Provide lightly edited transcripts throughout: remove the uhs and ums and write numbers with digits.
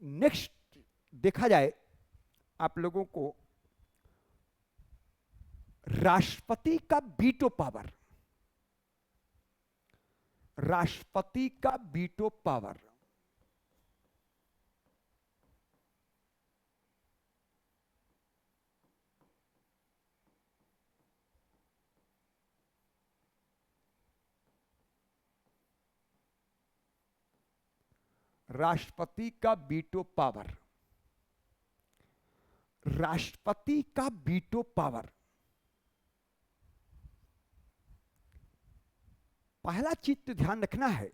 Next देखा जाए आप लोगों को राष्ट्रपति का वीटो पावर, राष्ट्रपति का वीटो पावर। राष्ट्रपति का वीटो पावर, राष्ट्रपति का वीटो पावर। पहला चीज तो ध्यान रखना है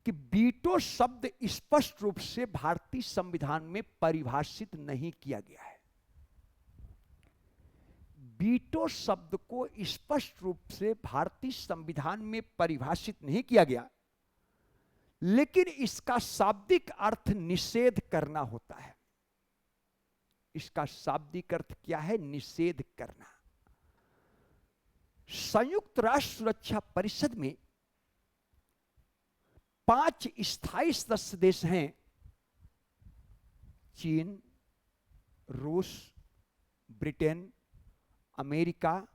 कि वीटो शब्द स्पष्ट रूप से भारतीय संविधान में परिभाषित नहीं किया गया है। वीटो शब्द को स्पष्ट रूप से भारतीय संविधान में परिभाषित नहीं किया गया, लेकिन इसका शाब्दिक अर्थ निषेध करना होता है। इसका शाब्दिक अर्थ क्या है? निषेध करना। संयुक्त राष्ट्र सुरक्षा परिषद में 5 स्थायी सदस्य देश हैं, चीन, रूस, ब्रिटेन, अमेरिका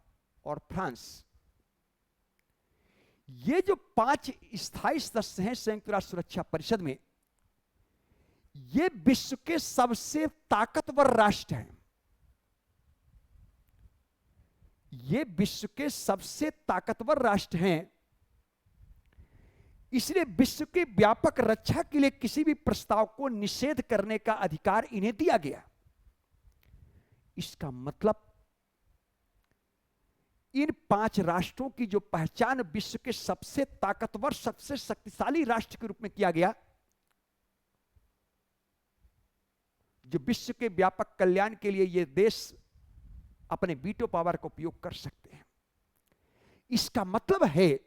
और फ्रांस। ये जो 5 स्थायी सदस्य हैं संयुक्त राष्ट्र सुरक्षा परिषद में, ये विश्व के सबसे ताकतवर राष्ट्र हैं। ये विश्व के सबसे ताकतवर राष्ट्र हैं, इसलिए विश्व के व्यापक रक्षा के लिए किसी भी प्रस्ताव को निषेध करने का अधिकार इन्हें दिया गया। इसका मतलब इन 5 राष्ट्रों की जो पहचान विश्व के सबसे ताकतवर, सबसे शक्तिशाली राष्ट्र के रूप में किया गया, जो विश्व के व्यापक कल्याण के लिए ये देश अपने वीटो पावर का उपयोग कर सकते हैं। इसका मतलब है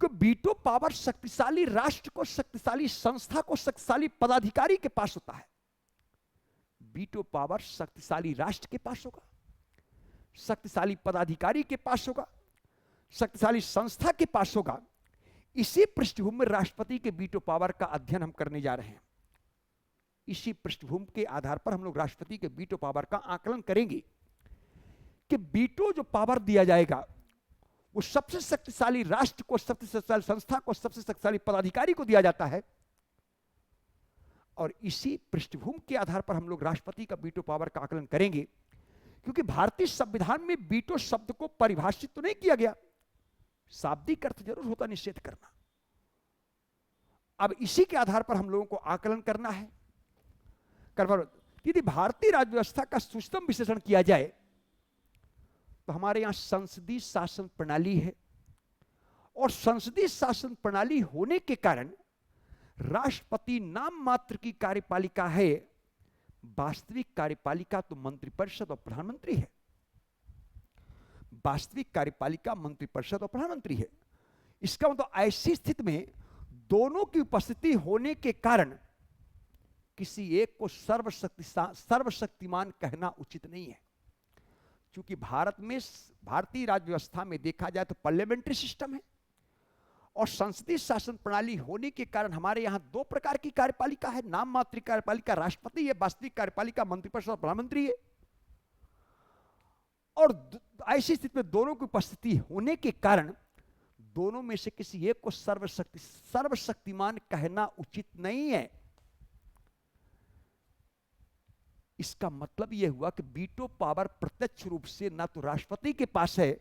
कि वीटो पावर शक्तिशाली राष्ट्र को, शक्तिशाली संस्था को, शक्तिशाली पदाधिकारी के पास होता है। वीटो पावर शक्तिशाली राष्ट्र के पास होगा, शक्तिशाली पदाधिकारी के पास होगा, शक्तिशाली संस्था के पास होगा। इसी पृष्ठभूमि में राष्ट्रपति के वीटो पावर का अध्ययन हम करने जा रहे हैं। इसी पृष्ठभूमि के आधार पर हम लोग राष्ट्रपति के वीटो पावर का आकलन करेंगे कि वीटो जो पावर दिया जाएगा वो सबसे शक्तिशाली राष्ट्र को, सबसे शक्तिशाली संस्था को, सबसे शक्तिशाली पदाधिकारी को दिया जाता है। और इसी पृष्ठभूमि के आधार पर हम लोग राष्ट्रपति का वीटो पावर का आकलन करेंगे, क्योंकि भारतीय संविधान में वीटो शब्द को परिभाषित तो नहीं किया गया, शाब्दिक अर्थ जरूर होता निषेध करना। अब इसी के आधार पर हम लोगों को आकलन करना है। यदि भारतीय राज्य व्यवस्था का सुष्ठम विश्लेषण किया जाए तो हमारे यहां संसदीय शासन प्रणाली है, और संसदीय शासन प्रणाली होने के कारण राष्ट्रपति नाम मात्र की कार्यपालिका है, वास्तविक कार्यपालिका तो मंत्रिपरिषद और प्रधानमंत्री है। वास्तविक कार्यपालिका मंत्रिपरिषद और प्रधानमंत्री है। इसका मतलब ऐसी स्थिति में दोनों की उपस्थिति होने के कारण किसी एक को सर्वशक्तिमान कहना उचित नहीं है। क्योंकि भारत में, भारतीय राज्य व्यवस्था में देखा जाए तो पार्लियामेंट्री सिस्टम है, और संसदीय शासन प्रणाली होने के कारण हमारे यहां 2 प्रकार की कार्यपालिका है। नाम मात्र कार्यपालिका राष्ट्रपति है, वास्तविक कार्यपालिका मंत्रिपरिषद और प्रधानमंत्री है। और ऐसी स्थिति में दोनों की उपस्थिति होने के कारण दोनों में से किसी एक को सर्वशक्तिमान कहना उचित नहीं है। इसका मतलब यह हुआ कि वीटो पावर प्रत्यक्ष रूप से ना तो राष्ट्रपति के पास है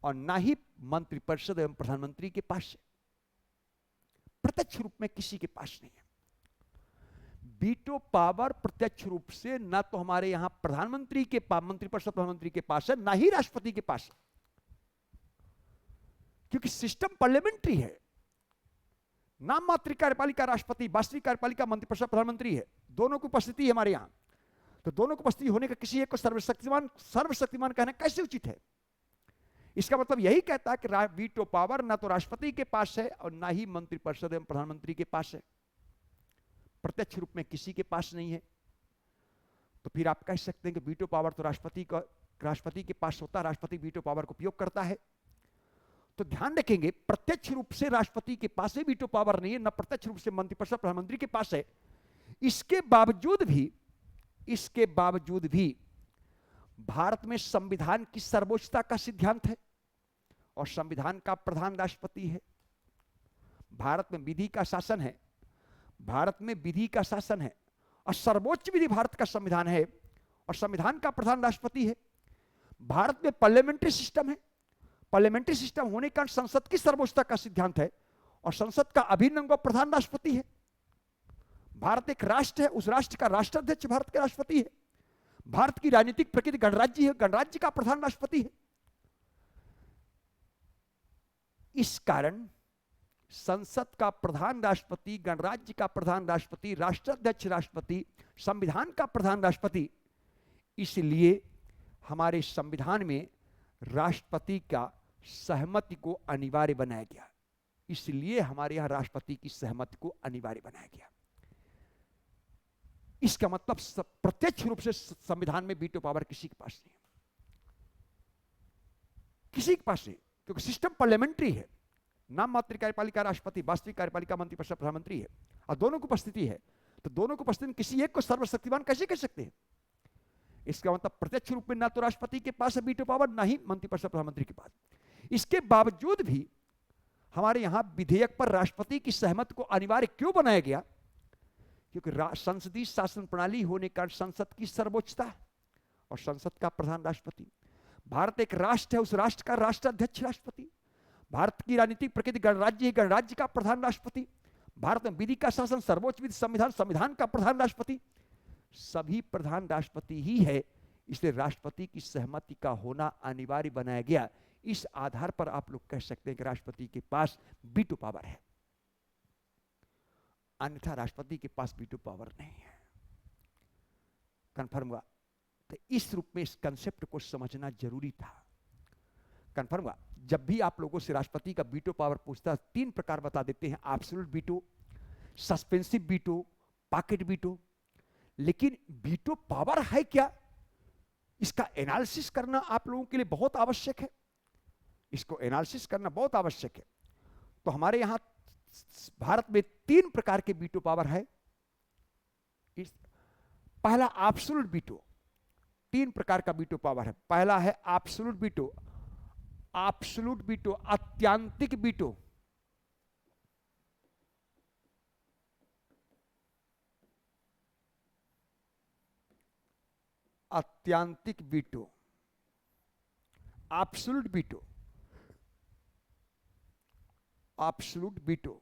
और ना ही मंत्रिपरिषद एवं प्रधानमंत्री के पास है। प्रत्यक्ष रूप में किसी के पास नहीं है। वीटो पावर प्रत्यक्ष रूप से ना तो हमारे यहां प्रधानमंत्री के पास, मंत्रिपरिषद प्रधानमंत्री के पास है, ना ही राष्ट्रपति के पास है, क्योंकि सिस्टम पार्लियामेंट्री है। नाम मात्र कार्यपालिका राष्ट्रपति, वास्तविक कार्यपालिका मंत्रिपरिषद प्रधानमंत्री है, दोनों की उपस्थिति है हमारे यहां। तो दोनों की उपस्थिति होने का किसी एक को सर्वशक्तिमान कहना कैसे उचित है? इसका मतलब यही कहता है कि वीटो पावर ना तो राष्ट्रपति के पास है और ना ही मंत्रिपरिषद एवं प्रधानमंत्री के पास है, प्रत्यक्ष रूप में किसी के पास नहीं है। तो फिर आप कह सकते हैं कि वीटो पावर तो राष्ट्रपति के पास होता है, राष्ट्रपति वीटो पावर को उपयोग करता है। तो ध्यान रखेंगे, प्रत्यक्ष रूप से राष्ट्रपति के पास वीटो पावर नहीं है, न प्रत्यक्ष रूप से मंत्रिपरिषद प्रधानमंत्री के पास है। इसके बावजूद भी भारत में संविधान की सर्वोच्चता का सिद्धांत है और संविधान का प्रधान राष्ट्रपति है। भारत में विधि का शासन है, भारत में विधि का शासन है और सर्वोच्च विधि भारत का संविधान है और संविधान का प्रधान राष्ट्रपति है। भारत में पार्लियामेंट्री सिस्टम है, पार्लियामेंट्री सिस्टम होने के कारण संसद की सर्वोच्चता का सिद्धांत है और संसद का अभिन्न अंग प्रधान राष्ट्रपति है। भारत एक राष्ट्र है, उस राष्ट्र का राष्ट्राध्यक्ष भारत के राष्ट्रपति है। भारत की राजनीतिक प्रकृति गणराज्य है, गणराज्य का प्रधान राष्ट्रपति है। इस कारण संसद का प्रधान राष्ट्रपति, गणराज्य का प्रधान राष्ट्रपति, राष्ट्राध्यक्ष राष्ट्रपति, संविधान का प्रधान राष्ट्रपति, इसलिए हमारे संविधान में राष्ट्रपति का सहमति को अनिवार्य बनाया गया। इसलिए हमारे यहां राष्ट्रपति की सहमति को अनिवार्य बनाया गया। इसका मतलब प्रत्यक्ष रूप से संविधान में वीटो पावर किसी के पास नहीं है, किसी के पास नहीं, क्योंकि सिस्टम पार्लियामेंट्री है। नाम मात्र कार्यपालिका राष्ट्रपति, वास्तविक कार्यपालिका मंत्रिपरिषद प्रधानमंत्री है और दोनों की उपस्थिति है। तो दोनों की उपस्थिति में किसी एक को सर्वशक्तिमान कैसे कह सकते हैं? इसका मतलब प्रत्यक्ष रूप में ना तो राष्ट्रपति के पास है वीटो पावर, ना ही मंत्रिपरिषद प्रधानमंत्री के पास। इसके बावजूद भी हमारे यहां विधेयक पर राष्ट्रपति की सहमति को अनिवार्य क्यों बनाया गया? क्योंकि संसदीय शासन प्रणाली होने का संसद की सर्वोच्चता है और संसद का प्रधान राष्ट्रपति। भारत एक राष्ट्र है, उस राष्ट्र का राष्ट्राध्यक्ष राष्ट्रपति। भारत की राजनीतिक प्रकृति गणराज्य है, गणराज्य का प्रधान राष्ट्रपति। भारत में विधि का शासन, सर्वोच्च विधि संविधान, संविधान का प्रधान राष्ट्रपति। सभी प्रधान राष्ट्रपति ही है, इसलिए राष्ट्रपति की सहमति का होना अनिवार्य बनाया गया। इस आधार पर आप लोग कह सकते हैं कि राष्ट्रपति के पास वीटो पावर है, अन्यथा राष्ट्रपति के पास वीटो पावर नहीं है। कंफर्म हुआ? तो इस रूप में इस कंसेप्ट को समझना जरूरी था। कंफर्म हुआ? जब भी आप लोगों से राष्ट्रपति का वीटो पावर पूछता है, 3 प्रकार बता देते हैं: absolute veto, suspensive veto, pocket veto. लेकिन वीटो पावर है क्या, इसका एनालिसिस करना आप लोगों के लिए बहुत आवश्यक है। इसको एनालिसिस करना बहुत आवश्यक है। तो हमारे यहां भारत में 3 प्रकार के वीटो पावर है। पहला एब्सोल्यूट वीटो, 3 प्रकार का वीटो पावर है। पहला है एब्सोल्यूट वीटो, एब्सोल्यूट वीटो, अत्यांतिक वीटो। अत्यांतिक वीटो, absolute veto, absolute veto.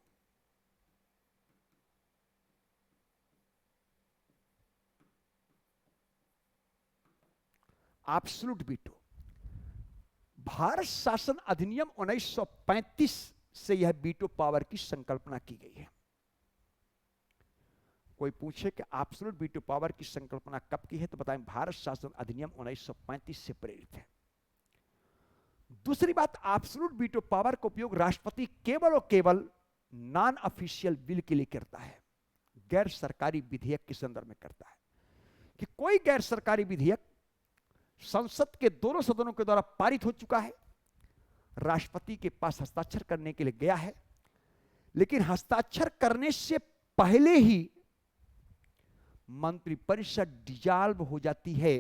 Absolute veto Bharat शासन अधिनियम 1935 से यह वीटो पावर की संकल्पना की गई है। कोई पूछे कि एब्सोल्यूट वीटो पावर की संकल्पना कब की है, तो बताएं भारत शासन अधिनियम 1935 से प्रेरित है। दूसरी बात, एब्सोल्यूट वीटो पावर का उपयोग राष्ट्रपति केवल और केवल नॉन ऑफिशियल बिल के लिए करता है, गैर सरकारी विधेयक के संदर्भ में करता है। कि कोई गैर सरकारी विधेयक संसद के दोनों सदनों के द्वारा पारित हो चुका है, राष्ट्रपति के पास हस्ताक्षर करने के लिए गया है, लेकिन हस्ताक्षर करने से पहले ही मंत्रिपरिषद डिसॉल्व हो जाती है,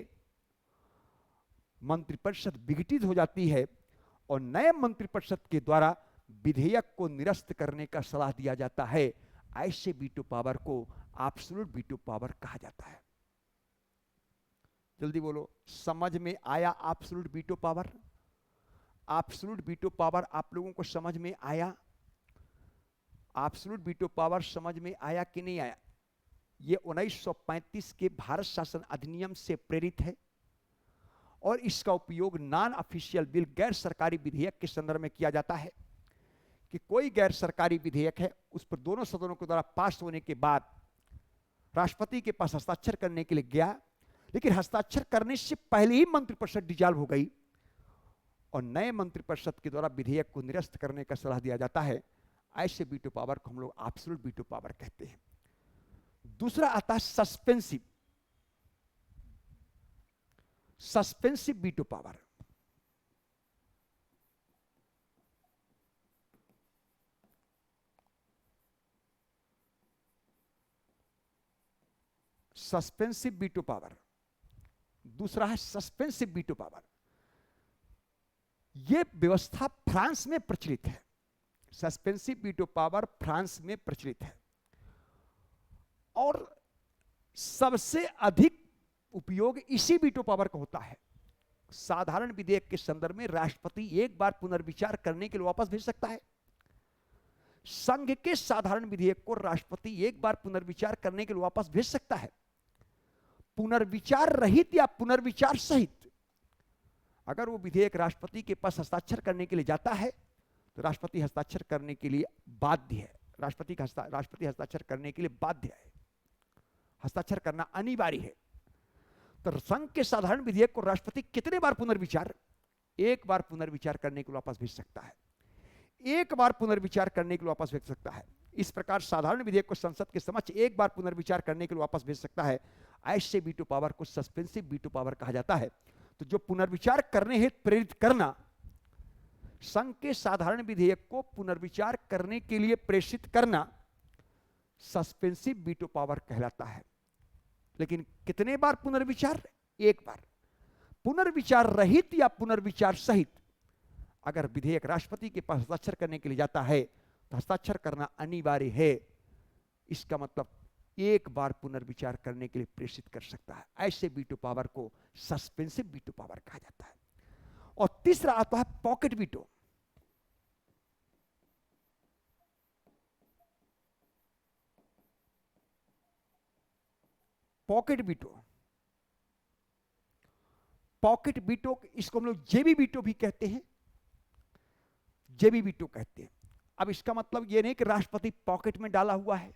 मंत्रिपरिषद विघटित हो जाती है और नए मंत्रिपरिषद के द्वारा विधेयक को निरस्त करने का सलाह दिया जाता है। ऐसे वीटो पावर को एब्सोल्यूट वीटो पावर कहा जाता है। जल्दी बोलो, समझ में आया absolute veto power? Absolute veto power आप लोगों को समझ में आया? एब्सोल्यूट वीटो पावर समझ में आया कि नहीं आया? ये 1935 के भारत शासन अधिनियम से प्रेरित है और इसका उपयोग नॉन ऑफिशियल बिल, गैर सरकारी विधेयक के संदर्भ में किया जाता है। कि कोई गैर सरकारी विधेयक है, उस पर दोनों सदनों के द्वारा पास होने के बाद राष्ट्रपति के पास हस्ताक्षर करने के लिए गया, लेकिन हस्ताक्षर करने से पहले ही मंत्रिपरिषद डिसॉल्व हो गई और नए मंत्रिपरिषद के द्वारा विधेयक को निरस्त करने का सलाह दिया जाता है। ऐसे वीटो पावर को हम लोग एब्सोल्यूट वीटो पावर कहते हैं। दूसरा आता है suspensive, suspensive veto power. Suspensive veto power, दूसरा है सस्पेंसिव वीटो पावर। यह व्यवस्था फ्रांस में प्रचलित है। सस्पेंसिव वीटो पावर फ्रांस में प्रचलित है और सबसे अधिक उपयोग इसी वीटो पावर का होता है। साधारण विधेयक के संदर्भ में राष्ट्रपति एक बार पुनर्विचार करने के लिए वापस भेज सकता है। संघ के साधारण विधेयक को राष्ट्रपति एक बार पुनर्विचार करने के लिए वापस भेज सकता है। पुनर्विचार रहित या पुनर्विचार सहित अगर वो विधेयक राष्ट्रपति के पास हस्ताक्षर करने के लिए जाता है तो राष्ट्रपति हस्ताक्षर करने के लिए बाध्य है। राष्ट्रपति हस्ताक्षर करने के लिए बाध्य है, हस्ताक्षर करना अनिवार्य है। तो संघ के साधारण विधेयक को राष्ट्रपति कितने बार पुनर्विचार? एक बार पुनर्विचार करने के लिए वापस भेज सकता है। एक बार पुनर्विचार करने के लिए वापस भेज सकता है। इस प्रकार साधारण विधेयक को संसद के समक्ष एक बार पुनर्विचार करने के लिए वापस भेज सकता है। ऐसे वीटो पावर को सस्पेंसिव वीटो पावर कहा जाता है। तो जो पुनर्विचार करने हेतु प्रेरित करना, संघ के साधारण विधेयक को पुनर्विचार करने के लिए प्रेषित करना सस्पेंसिव वीटो पावर कहलाता है। लेकिन कितने बार पुनर्विचार? एक बार। पुनर्विचार रहित या पुनर्विचार सहित अगर विधेयक राष्ट्रपति के पास हस्ताक्षर करने के लिए जाता है तो हस्ताक्षर करना अनिवार्य है। इसका मतलब एक बार पुनर्विचार करने के लिए प्रेषित कर सकता है। ऐसे वीटो पावर को सस्पेंसिव वीटो पावर कहा जाता है। और तीसरा आता है pocket veto. Pocket veto, pocket veto, इसको हम लोग जेबी वीटो भी कहते हैं, जेबी वीटो कहते हैं। अब इसका मतलब यह नहीं कि राष्ट्रपति पॉकेट में डाला हुआ है,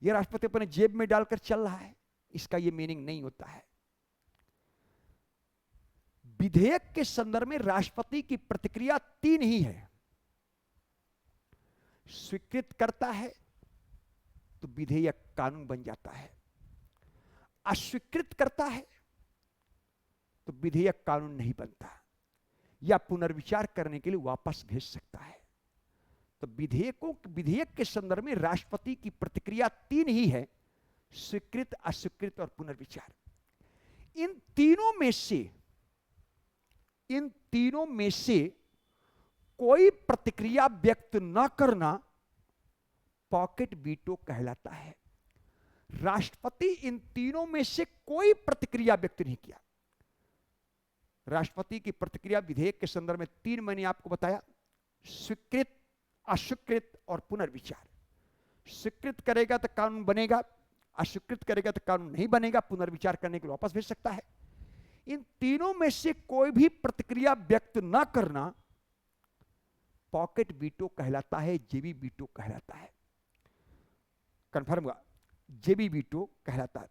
यह राष्ट्रपति अपने जेब में डालकर चल रहा है, इसका यह मीनिंग नहीं होता है। विधेयक के संदर्भ में राष्ट्रपति की प्रतिक्रिया तीन ही है। स्वीकृत करता है तो विधेयक कानून बन जाता है, अस्वीकृत करता है तो विधेयक कानून नहीं बनता, या पुनर्विचार करने के लिए वापस भेज सकता है। तो विधेयक के संदर्भ में राष्ट्रपति की प्रतिक्रिया तीन ही है: स्वीकृत, अस्वीकृत और पुनर्विचार। इन तीनों में से कोई प्रतिक्रिया व्यक्त न करना पॉकेट वीटो कहलाता है। राष्ट्रपति इन तीनों में से कोई प्रतिक्रिया व्यक्त नहीं किया। राष्ट्रपति की प्रतिक्रिया विधेयक के संदर्भ में तीन मैंने आपको बताया: स्वीकृत, अस्वीकृत और पुनर्विचार। स्वीकृत करेगा तो कानून बनेगा, अस्वीकृत करेगा तो कानून नहीं बनेगा, पुनर्विचार करने के लिए वापस भेज सकता है। इन तीनों में से कोई भी प्रतिक्रिया व्यक्त न करना पॉकेट वीटो कहलाता है, जेबी वीटो कहलाता है। कंफर्म हुआ? जेबी वीटो कहलाता है।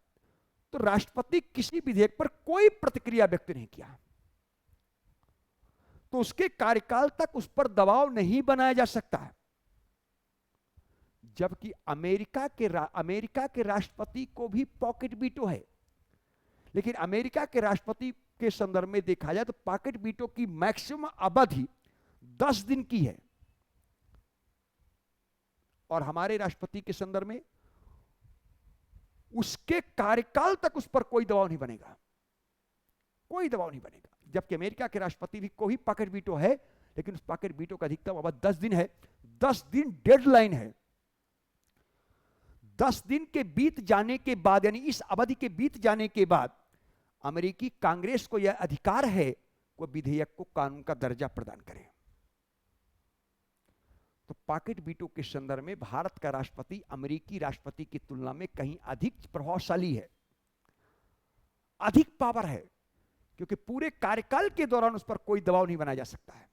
तो राष्ट्रपति किसी विधेयक पर कोई प्रतिक्रिया व्यक्त नहीं किया तो उसके कार्यकाल तक उस पर दबाव नहीं बनाया जा सकता है। जबकि अमेरिका के राष्ट्रपति को भी पॉकेट वीटो है, लेकिन अमेरिका के राष्ट्रपति के संदर्भ में देखा जाए तो पॉकेट वीटो की मैक्सिमम अवधि 10 दिन की है, और हमारे राष्ट्रपति के संदर्भ में उसके कार्यकाल तक उस पर कोई दबाव नहीं बनेगा, कोई दबाव नहीं बनेगा। जबकि अमेरिका के राष्ट्रपति भी को ही पॉकेट वीटो है, लेकिन उस पॉकेट वीटो का अधिकतम अवधि 10 दिन है। 10 दिन डेडलाइन है। 10 दिन के बीत जाने के बाद, यानी इस अवधि के बीत जाने के बाद अमेरिकी कांग्रेस को यह अधिकार है कि विधेयक को कानून का दर्जा प्रदान करे। तो पॉकेट वीटो के संदर्भ में भारत का राष्ट्रपति अमेरिकी राष्ट्रपति की तुलना में कहीं अधिक प्रभावशाली है, अधिक पावर है, क्योंकि पूरे कार्यकाल के दौरान उस पर कोई दबाव नहीं बनाया जा सकता है।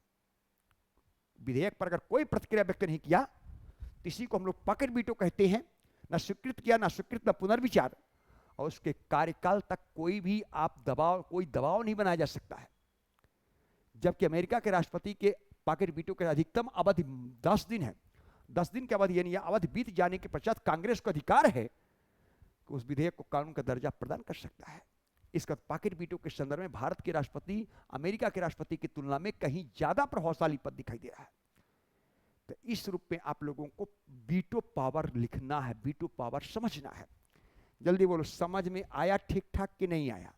विधेयक पर अगर कोई प्रतिक्रिया व्यक्त नहीं किया तो इसी को हम लोग पॉकेट वीटो कहते हैं। ना स्वीकृत किया, ना स्वीकृत, ना पुनर्विचार, और उसके कार्यकाल तक कोई दबाव नहीं बनाया जा सकता है। जबकि अमेरिका के राष्ट्रपति के पॉकेट वीटो की अधिकतम अवधि 10 दिन है। 10 दिन की अवधि, यानी अवधि बीत जाने के पश्चात कांग्रेस को अधिकार है कि उस विधेयक को कानून का दर्जा प्रदान कर सकता है। इसका पॉकेट वीटो के संदर्भ में भारत के राष्ट्रपति अमेरिका के राष्ट्रपति की तुलना में कहीं ज्यादा प्रभावशाली पद दिखाई दे रहा है। तो इस रूप में आप लोगों को वीटो पावर लिखना है, वीटो पावर समझना है। जल्दी बोलो, समझ में आया ठीक ठाक कि नहीं आया?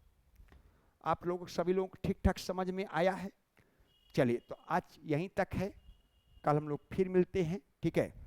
आप लोग सभी लोग ठीक ठाक समझ में आया है? चलिए, तो आज यहीं तक है, कल हम लोग फिर मिलते हैं, ठीक है।